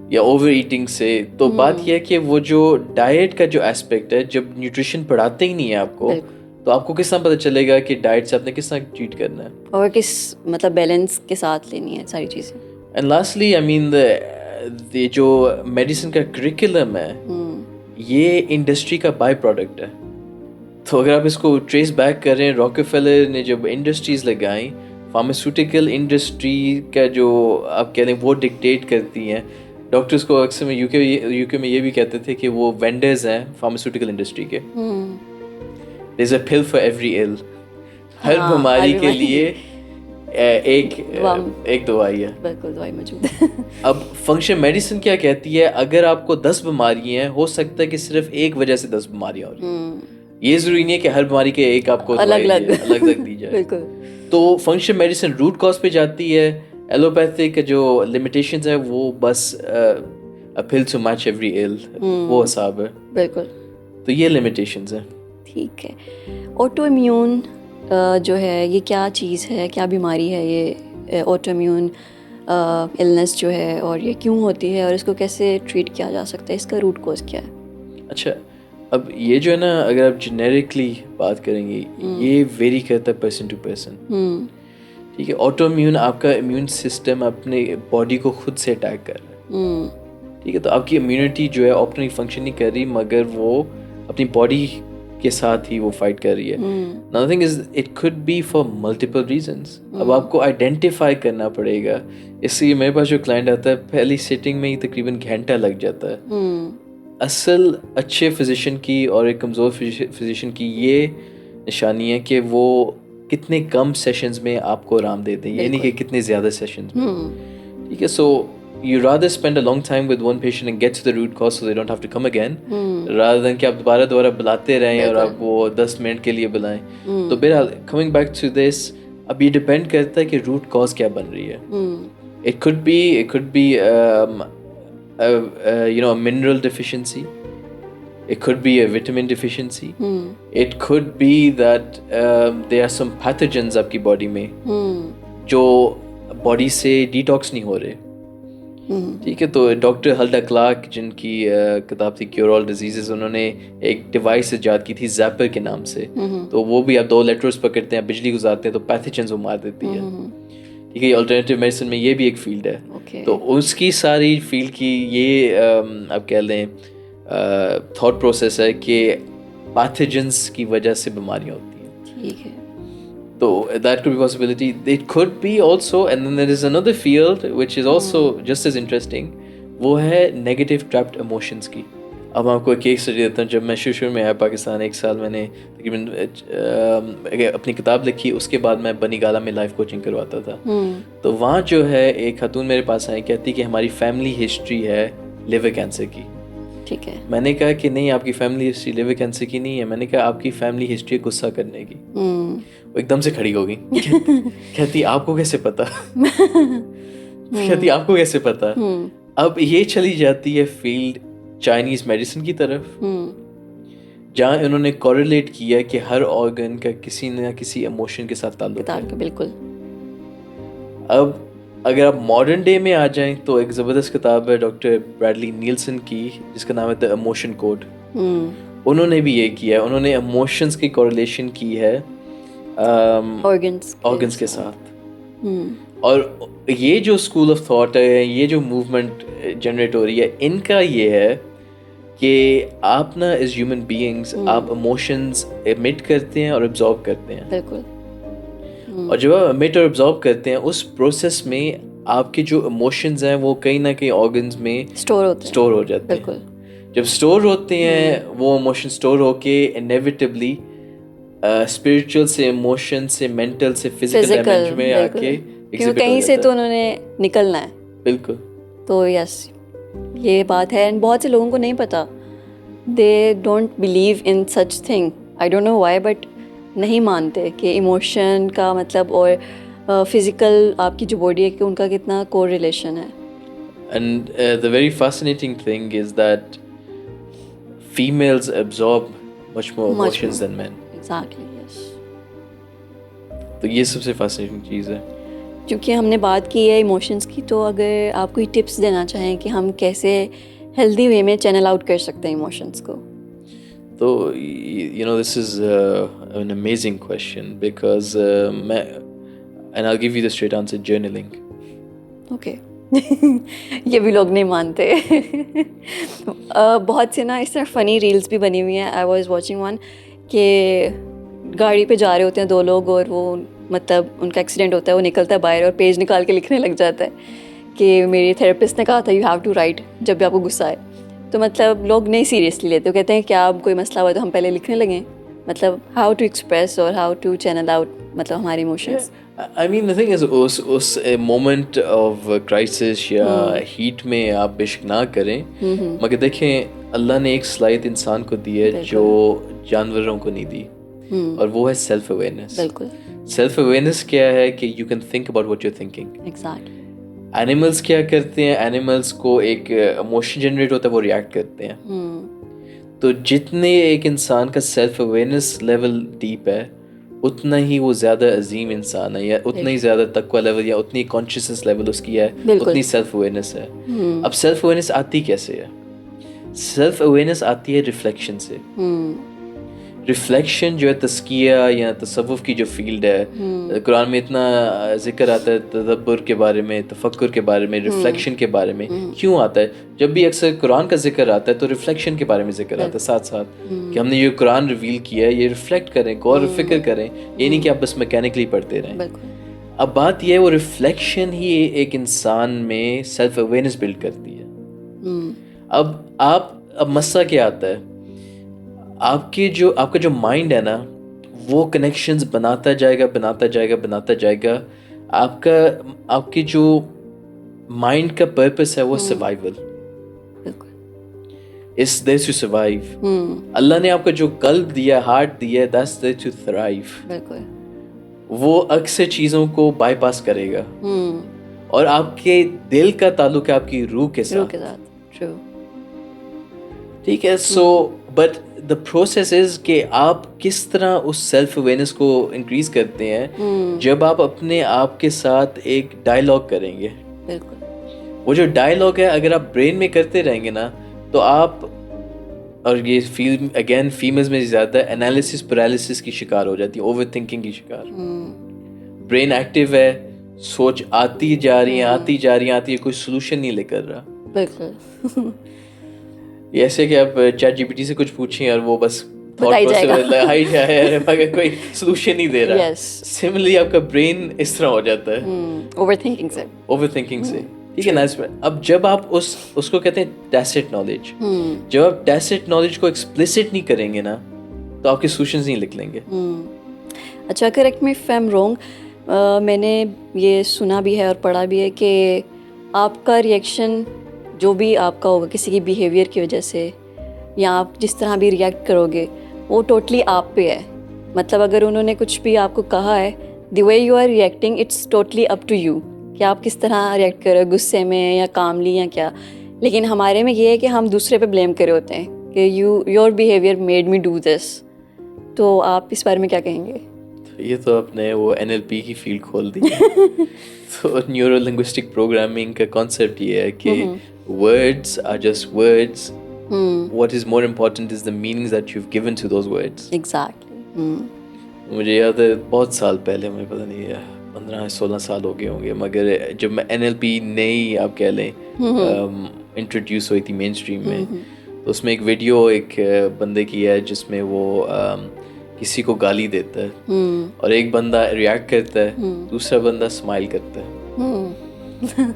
یا اوور ایٹنگ سے. تو بات یہ ہے کہ وہ جو ڈائٹ کا جو اسپیکٹ ہے, جب نیوٹریشن پڑھاتے ہی نہیں ہے آپ کو, تو آپ کو کس طرح پتہ چلے گا کہ ڈائٹ سے آپ نے کس طرح ٹریٹ کرنا ہے اور کس مطلب بیلنس کے ساتھ لینی ہے ساری چیزیں. اینڈ لاسٹلی آئی مین یہ جو میڈیسن کا کریکولم ہے یہ انڈسٹری کا بائی پروڈکٹ ہے. تو اگر آپ اس کو ٹریس بیک کریں, راکفیلر نے جب انڈسٹریز لگائیں, فارماسیوٹیکل انڈسٹری کا جو آپ کہہ لیں وہ ڈکٹیٹ کرتی ہیں. ڈاکٹرس کو اکثر میں یو کے میں یہ بھی کہتے تھے کہ وہ وینڈرز ہیں فارماسیوٹیکل انڈسٹری کے. دیر از اے پل فار ایوری ایل, ہر بیماری کے لیے ایک دوائی ہے. بالکل دوائی موجود ہے. اب فنکشن میڈیسن کیا کہتی ہے, اگر آپ کو 10 بیماریاں ہیں, ہو سکتا ہے کہ صرف ایک وجہ سے 10 بیماریاں ہو رہی ہیں. یہ ضروری نہیں ہے کہ ہر بیماری کے ایک آپ کو الگ الگ دی جائے. تو فنکشن میڈیسن روٹ کاز پہ جاتی ہے. ایلوپیتھک جو لمیٹیشنز ہیں وہ بس اپیل ٹو میچ ایوری ایل, وہ حساب ہے. بالکل, تو یہ لمیٹیشنز ہیں. ٹھیک ہے. آٹو امیون جو ہے یہ کیا چیز ہے, کیا بیماری ہے یہ آٹو امیون النس جو ہے, اور یہ کیوں ہوتی ہے, اور اس کو کیسے ٹریٹ کیا جا سکتا ہے, اس کا روٹ کوز کیا ہے؟ اچھا, اب یہ جو ہے نا, اگر آپ جنیرکلی بات کریں گے, یہ ویری کرتا ہے پرسن ٹو پرسن. ٹھیک ہے, آٹو امیون آپ کا امیون سسٹم اپنے باڈی کو خود سے اٹیک کر رہا ہے. ٹھیک ہے, تو آپ کی امیونٹی جو ہے اپنی فنکشن نہیں کر رہی, مگر وہ اپنی باڈی کے ساتھ ہی وہ فائٹ کر رہی ہے. Another thing is it could be for multiple reasons. اب آپ کو آئیڈینٹیفائی کرنا پڑے گا. اس لیے میرے پاس جو کلائنٹ آتا ہے پہلی سیٹنگ میں ہی تقریباً گھنٹہ لگ جاتا ہے. اصل اچھے فزیشین کی اور ایک کمزور فزیشین کی یہ نشانی ہے کہ وہ کتنے کم سیشنز میں آپ کو آرام دیتے ہیں, یعنی کہ کتنے زیادہ سیشنز میں. ٹھیک ہے, سو you rather spend a long time with one patient and get to the root cause so they don't have to come again rather than کہ آپ دوبارہ بلاتے رہیں اور آپ وہ 10 منٹ کے لیے بلائیں. تو بہرحال coming back to this, اب یہ ڈپینڈ کرتا ہے کہ روٹ کاز کیا بن رہی ہے. It could be you know, a mineral deficiency. It could be a vitamin deficiency. It could be that there are some pathogens آپ کی باڈی میں جو باڈی سے ڈیٹاکس نہیں ہو رہے. ٹھیک ہے. تو ڈاکٹر ہلڈا کلارک جن کی کتاب تھی کیور آل ڈیزیزز, انہوں نے ایک ڈیوائس ایجاد کی تھی زیپر کے نام سے. تو وہ بھی آپ 2 لیٹرز پکڑتے ہیں, بجلی گزارتے ہیں تو پیتھوجنز وہ مار دیتی ہے. ٹھیک ہے, الٹرنیٹیو میڈیسن میں یہ بھی ایک فیلڈ ہے. تو اس کی ساری فیلڈ کی یہ آپ کہہ لیں تھاٹ پروسیس ہے کہ پیتھوجنز کی وجہ سے بیماریاں ہوتی ہیں. ٹھیک ہے. So that could be a possibility. It could be also, and then there is another field which is also just as interesting. وہ ہے negative trapped emotions کی. اب آپ کو ایک اسٹڈی دیتا ہوں. جب میں شروع میں آیا پاکستان 1 سال میں نے تقریباً اپنی کتاب لکھی, اس کے بعد میں بنی گالا میں لائف کوچنگ کرواتا تھا. تو وہاں جو ہے ایک خاتون میرے پاس آئی, کہتی کہ ہماری فیملی ہسٹری ہے لیور کینسر کی. ٹھیک ہے. میں نے کہا کہ نہیں, آپ کی فیملی ہسٹری لیور کینسر کی نہیں ہے. میں نے کہا آپ کی فیملی ہسٹری ہے غصہ کرنے کی. وہ ایک دم سے کھڑی ہو گئی. کہتی آپ کو کیسے پتا؟ کہتی آپ کو کیسے پتا؟ اب یہ چلی جاتی ہے فیلڈ چائنیز میڈیسن کی طرف, جہاں انہوں نے کوریلیٹ کیا کہ ہر آرگن کا کسی نہ کسی ایموشن کے ساتھ تعلق ہے. بالکل. اب اگر آپ ماڈرن ڈے میں آ جائیں تو ایک زبردست کتاب ہے ڈاکٹر بریڈلی نیلسن کی, جس کا نام ہے دی ایموشن کوڈ. انہوں نے بھی یہ کیا ہے, انہوں نے ایموشنز کی کوریلیشن کی ہے آرگنس کے ساتھ. اور یہ جو اسکول آف تھاٹ ہے, یہ جو موومنٹ جنریٹ ہو رہی ہے, ان کا یہ ہے کہ آپ نا ایز ہیومن بینگس آپ ایموشنز ایمٹ کرتے ہیں اور ابزارو کرتے ہیں. بالکل. اور جب آپ ایمٹ اور ابزارو کرتے ہیں, اس پروسیس میں آپ کے جو ایموشنز ہیں وہ کہیں نہ کہیں آرگنز میں اسٹور ہو جاتے ہیں. بالکل. جب اسٹور ہوتے ہیں وہ ایموشن اسٹور ہو کے انیویٹیبلی اسپرچل سے ایموشن سے مینٹل سے فزیکل ڈائمینشن میں آ کے کہیں سے تو انہوں نے نکلنا ہے. بالکل. تو یس, یہ بات ہے. اینڈ بہت سے لوگوں کو نہیں پتا, they don't believe in such thing. I don't know why, but نہیں مانتے کہ ایموشن کا مطلب اور فزیکل آپ کی جو باڈی ہے کہ ان کا کتنا کو ریلیشن ہے. And the very fascinating thing is that females absorb much more emotions than men. Exactly, yes. تو یہ سب سے فاسنیٹنگ چیز ہے. کیونکہ ہم نے بات کی ہے ایموشنس کی, تو اگر آپ کوئی ٹپس دینا چاہیں کہ ہم کیسے ہیلدی وے میں چینل آؤٹ کر سکتے ہیں ایموشنس کو. تو you know this is an amazing question because and I'll give you the straight answer, journaling. Okay. یہ بھی لوگ نہیں مانتے. بہت سے نا اس طرح فنی ریلس بھی بنی ہوئی ہیں. آئی واز واچنگ ون کہ گاڑی پہ جا رہے ہوتے ہیں 2 لوگ, اور وہ مطلب ان کا ایکسیڈنٹ ہوتا ہے, وہ نکلتا ہے باہر اور پیج نکال کے لکھنے لگ جاتا ہے کہ میری تھراپسٹ نے کہا تھا یو ہیو ٹو رائٹ جب بھی آپ کو غصہ آئے. تو مطلب لوگ نہیں سیریسلی لیتے, وہ کہتے ہیں کیا اب کوئی مسئلہ ہوا تو ہم پہلے لکھنے لگیں. مطلب ہاؤ ٹو ایکسپریس اور ہاؤ ٹو چینل آؤٹ مطلب ہمارے emotions. I mean the thing is اس مومنٹ آف کرائسس یا ہیٹ میں آپ بے شک نہ کریں, مگر دیکھیں اللہ نے ایک صلاحیت انسان کو دی ہے جو جانوروں کو نہیں دی, اور وہ ہے سیلف اویئرنیس. بالکل. سیلف اویئرنیس کیا ہے کہ you can think about what you are thinking. Exactly. Animals کیا کرتے ہیں, اینیملس کو ایک ایموشن جنریٹ ہوتا ہے, وہ ریئیکٹ کرتے ہیں. تو جتنے ایک انسان کا سیلف اویئرنیس لیول ڈیپ ہے, اتنا ہی وہ زیادہ عظیم انسان ہے, یا اتنا ہی زیادہ تقویٰ لیول یا اتنی کانشیسنس لیول اس کی ہے, اتنی سیلف اویئرنیس ہے. اب سیلف اویئرنیس آتی کیسے ہے؟ سیلف اویئرنیس آتی ہے ریفلیکشن سے. ریفلیکشن جو ہے تزکیہ یا تصوف کی جو فیلڈ ہے, قرآن میں اتنا ذکر آتا ہے تدبر کے بارے میں, تفکر کے بارے میں, ریفلیکشن کے بارے میں. کیوں آتا ہے؟ جب بھی اکثر قرآن کا ذکر آتا ہے تو ریفلیکشن کے بارے میں ذکر آتا ہے ساتھ ساتھ, کہ ہم نے یہ قرآن ریویل کیا ہے یہ ریفلیکٹ کریں, غور و فکر کریں, یہ نہیں کہ آپ بس میکینکلی پڑھتے رہیں. اب بات یہ ہے وہ ریفلیکشن ہی ایک انسان میں سیلف اویئرنیس بلڈ کرتی ہے. اب مسئلہ کیا آتا ہے, آپ کا جو مائنڈ ہے نا, وہ کنیکشنز بناتا جائے گا. آپ کی جو مائنڈ کا پرپس ہے وہ survival. It's there to survive. اللہ نے آپ کا جو قلب دیا, ہارٹ دیا, that's there to thrive. وہ اکثر چیزوں کو بائی پاس کرے گا, اور آپ کے دل کا تعلق ہے آپ کی روح کے ساتھ. ٹھیک ہے. So but the process is کہ آپ کس طرح اس سیلف اویئرنیس کو انکریز کرتے ہیں, جب آپ اپنے آپ کے ساتھ ایک ڈائلاگ کریں گے. وہ جو ڈائلاگ ہے اگر آپ برین میں کرتے رہیں گے نا تو آپ, اور یہ اگین فیمیلز میں زیادہ انالیسس پیرالیسس کی شکار ہو جاتی ہے, اوور تھنکنگ کی شکار. برین ایکٹیو ہے, سوچ آتی جا رہی ہے, کوئی سولوشن نہیں لے کر رہا. بالکل. یہ ایسے کہ آپ چیٹ جی پی ٹی سے کچھ پوچھیں اور وہ بس بتائی جائے گا, لگائی جائے مگر کوئی سولوشن نہیں دے رہا. Yes. سملرلی آپ کا برین اس طرح ہو جاتا ہے اوور تھنکنگ سے. ٹھیک ہے نا. اس میں اب جب آپ اس کو کہتے ہیں ٹیسٹ نالج, جب آپ ٹیسٹ نالج کو ایکسپلسٹ نہیں کریں گے نا تو آپ کے سولوشنز نہیں نکلیں گے. اچھا, correct me if I am wrong, میں نے یہ سنا بھی ہے اور پڑھا بھی ہے کہ آپ کا ریئیکشن جو بھی آپ کا ہوگا کسی کی بیہیویئر کی وجہ سے, یا آپ جس طرح بھی ریئیکٹ کرو گے وہ ٹوٹلی آپ پہ ہے. مطلب اگر انہوں نے کچھ بھی آپ کو کہا ہے, the way you are reacting it's totally up to you کہ آپ کس طرح ریئیکٹ کرو, غصے میں یا کاملی یا کیا. لیکن ہمارے میں یہ ہے کہ ہم دوسرے پہ بلیم کرے ہوتے ہیں کہ your behaviour made me do this. تو آپ اس بارے میں کیا کہیں گے؟ یہ تو آپ نے وہ NLP کی فیلڈ کھول دی. تو نیورو لنگوسٹک پروگرامنگ کا کانسیپٹ یہ ہے کہ words are just words. What is more important is the meanings that you've given to those words. Exactly. مجھے یاد ہے بہت سال پہلے, مجھے پتہ نہیں 15-16 سال ہو گئے ہوں گے, مگر جب میں NLP نئی آپ کہہ لیں انٹروڈیوس ہوئی تھی مین اسٹریم میں, تو اس میں ایک ویڈیو ایک بندے کی ہے جس میں وہ کسی کو گالی دیتا ہے اور ایک بندہ ریئیکٹ کرتا ہے, دوسرا بندہ اسمائل کرتا ہے.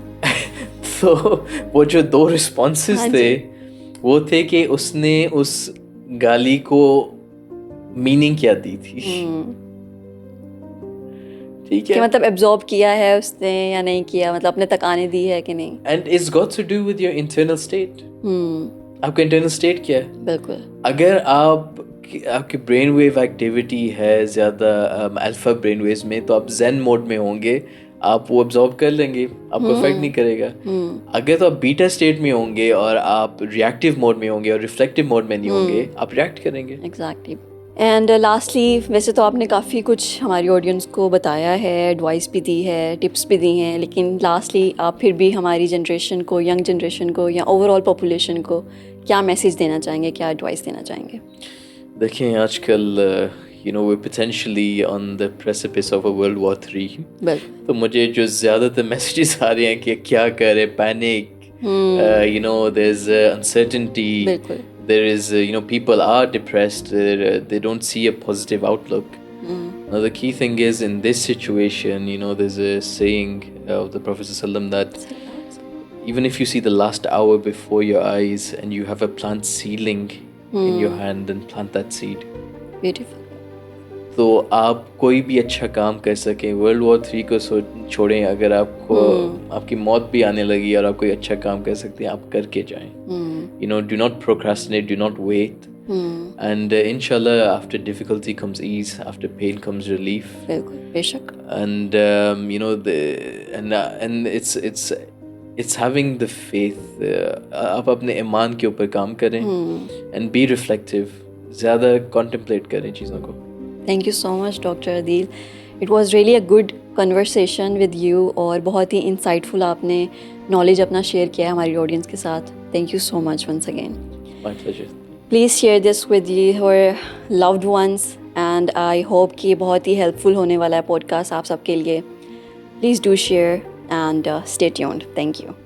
تو وہ جو 2 رسپانسز تھے وہ تھے کہ اس نے اس گالی کو میننگ کیا دی تھی. ٹھیک ہے, کہ مطلب ایبزارب کیا ہے اس نے یا نہیں کیا, مطلب اپنے تک آنے دی ہے کہ نہیں. And it's got to do with your internal state. آپ کا انٹرنل اسٹیٹ کیا ہے؟ بالکل. اگر آپ کی برین ویو ایکٹیویٹی ہے زیادہ الفا برین ویوز میں, تو آپ زین موڈ میں ہوں گے, آپ وہ ابزارو کر لیں گے, آپ کو افیکٹ نہیں کرے گا. اگر تو آپ بیٹا اسٹیٹ میں ہوں گے اور آپ ریئیکٹیو موڈ میں ہوں گے اور ریفلیکٹیو موڈ میں نہیں ہوں گے, آپ ریئیکٹ کریں گے. ایگزیکٹلی. اینڈ لاسٹلی, ویسے تو آپ نے کافی کچھ ہماری آڈینس کو بتایا ہے, ایڈوائس بھی دی ہے, ٹپس بھی دی ہیں, لیکن لاسٹلی آپ پھر بھی ہماری جنریشن کو, ینگ جنریشن کو یا اوور آل پاپولیشن کو کیا میسیج دینا چاہیں گے, کیا ایڈوائس دینا چاہیں گے؟ دیکھیں آج کل we're potentially on the precipice of a World War III. تو مجھے جو زیادہ تر میسیجز آ رہے ہیں کہ کیا کرے, panic, there's uncertainty, there is people are depressed, they don't see a positive outlook. Now the key thing is in this situation, there's a saying of the Prophet ﷺ that even if you see the last hour before your eyes and you have a plant seedling in your hand, then plant that seed. Beautiful. تو آپ کوئی بھی اچھا کام کر سکیں. World War III کو چھوڑیں, اگر آپ کو آپ کی موت بھی آنے لگی اور آپ کوئی اچھا کام کر سکتے ہیں, آپ کر کے جائیں. Do not procrastinate, do not wait. And inshallah after difficulty comes ease, after pain comes relief. بالکل, بے شک. And and it's having the faith. آپ اپنے ایمان کے اوپر کام کریں and be reflective, زیادہ contemplate کریں چیزوں کو. Thank you so much, Dr. Adil. It was really a good conversation with you اور بہت ہی انسائٹفل آپ نے نالج اپنا شیئر کیا ہے ہماری آڈینس کے ساتھ. Thank you so much once again. My pleasure. Please share this with your loved ones and I hope کہ بہت ہی ہیلپفل ہونے والا ہے پوڈ کاسٹ آپ سب کے لیے. Please do share and stay tuned. Thank you.